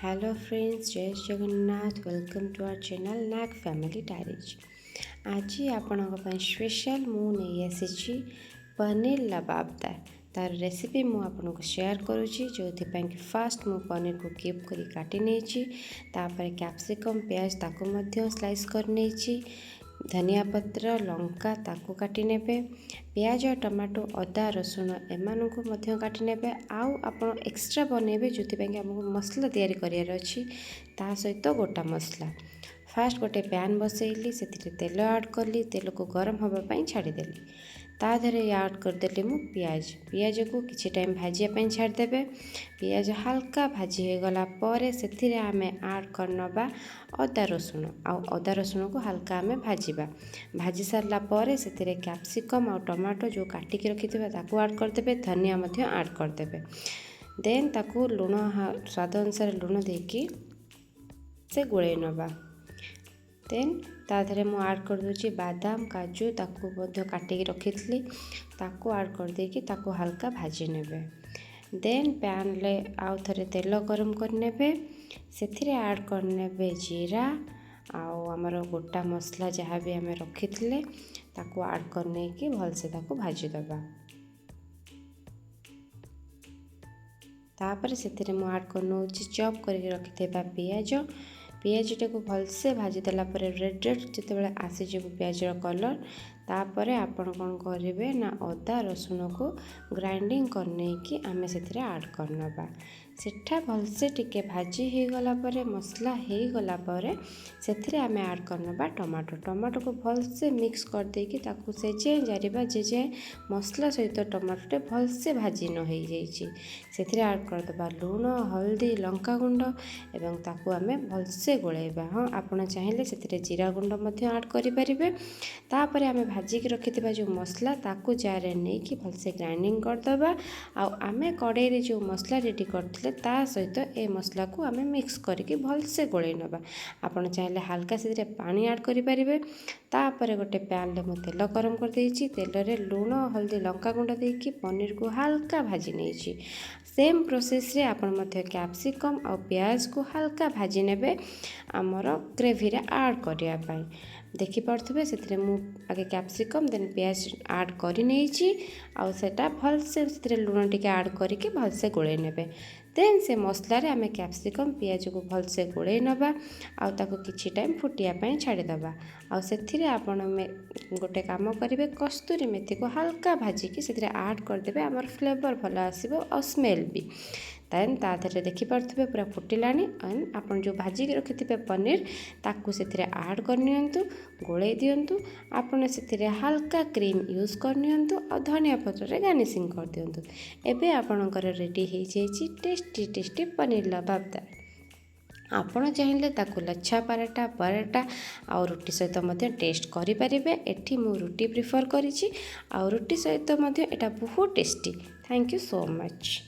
Hello friends, जय Jagannath. Welcome to our channel Nag family diaries. आज आपण स्पेशल मु नहीं आसी पनीर लबाबदार तार रेसिपी मु आपन को शेयर करुँची। जो कि फास्ट मु पनीर को क्यूब करी काटी नहीं, कैप्सिकम प्याज ताको मध्य स्लाइस कर नहीं, धनिया पत्र लंका ताको काटी नेबे, प्याज टमाटो अदा रसुण एमान को मध्य काटी नेबे। आउ आपण एक्स्ट्रा बनइबे जो आमको मसला तैयारी करियार अछि, ता सहित गोटा मसला। फास्ट गोटे पैन बसैली, से तेल ऐड कली, तेल को गरम होगा छाड़देली। ता धरे ऐड करदेली मु पियाज को किछि टाइम भाजिया छाड़देबे। पियाज हल्का भाजी हो गला पर से आमे ऐड करनबा अदा रसुण। अदा रसुण को हल्का आमे भाजी सारला पर से कैप्सिकम और टमाटो जो काटिकी रखिथिबा ताकू ऐड करदेबे। धनिया मध्य ऐड करदेबे। देन ताकू लुण स्वाद अनुसार लुण देकी से गोळै नबा। देन ता धरे मु ऐड कर दूची बादाम काजू ताकू मध्य काटिकी रखिथली, ताकू ऐड कर देकी ताकू हल्का भाजी नेबे। देन पैन ले आउ थरे तेल गरम कर नेबे, सेथिरे ऐड कर नेबे जीरा आउ हमर गोटा मसला जहाँ भी आम रखिथिले ताकू ऐड करने की भलसे ताकू भाजी दबा। तापर सेथिरे मु ऐड कर नउची चॉप करके रखिथेबा पियाज को भलसे भाजी देला पर रेड जितेबाला आसीज पियाज कलर, तापर आपण कौन करेंगे ना अदा रसुण को ग्राइंडिंग करने की आमे सेथिरे ऐड करनबा। सेठा भलसे टिके भाजी हो गला परे मसला हो गला परे सेथिरे आमे ऐड करनबा टमाटो को भलसे मिक्स कर देकी ताकू से जारिबा जे मसला सहित टमाटोटे भलसे भाजी न हो जाइछि। सेथिरे ऐड करदबा लूण हल्दी लंका गुंड एवं ताकू आमे भलसे गोळैबा। हाँ, आपण चाहिए सेथिरे जीरा गुंड मध्य ऐड करि परिबे। तापर आमे भाजिकी रखिथिबा जो मसला ताकू जारे नहीं कि भलसे ग्राइंडिंग करदबा। आमे कड़ाई रे जो मसला रेडी करथिले ता सहित ए मसला को आमे मिक्स करके भलसे गोळै नबा। आपण चाहिए हल्का से पानी ऐड करि परिबे। तापर गोटे पैन ले मु तेल गरम कर देइछि, तेल रे लूण हल्दी लंका गुंड देकी पनीर को हल्का भाजी नेछि। सेम प्रोसेस रे आपण मध्य कैप्सिकम और प्याज को हल्का भाजी नेबे आमर ग्रेवी रे ऐड करिया पई। देखि पारथबे सेथिरे मु आगे कैप्सिकम देन प्याज ऐड करि नेछि आउ सेटा भलसे सेथिरे लूण टिके ऐड करके भलसे गोळै नेबे। देन से मसला रे आमे कैप्सिकम प्याज को भलसे गोळै नबा आउ ताको किछि टाइम फुटिया पई छाड़ी दबा। आउ सेथिरे आपण गोटे काम करिवे, कस्तूरी मेथी को हल्का भाजी की सेथिरे ऐड कर देबे। हमर फ्लेवर भल आसीबो और स्मेल भी। देन ता धरे देखि पारथबे पूरा फुटिलानी। एंड आपण जो भाजी के रखिथिबे पनीर ताकू सेथिरे ऐड कर नियंतु, गोळै दियंतु। आपण सेथिरे हल्का क्रीम यूज कर नियंतु और धनिया पत्र रे गार्निशिंग कर दियंतु। एबे आपणकर रेडी हो जाइछि टेस्टी पनीर लबाबदार। आपण चाहिए ताकू लच्छा पराठा और रुटी सहित मध्य टेस्ट करि परिबे। एठी मु रुटी प्रिफर करिछि और रुटी सहित मध्य एटा बहुत tasty. Thank you so much.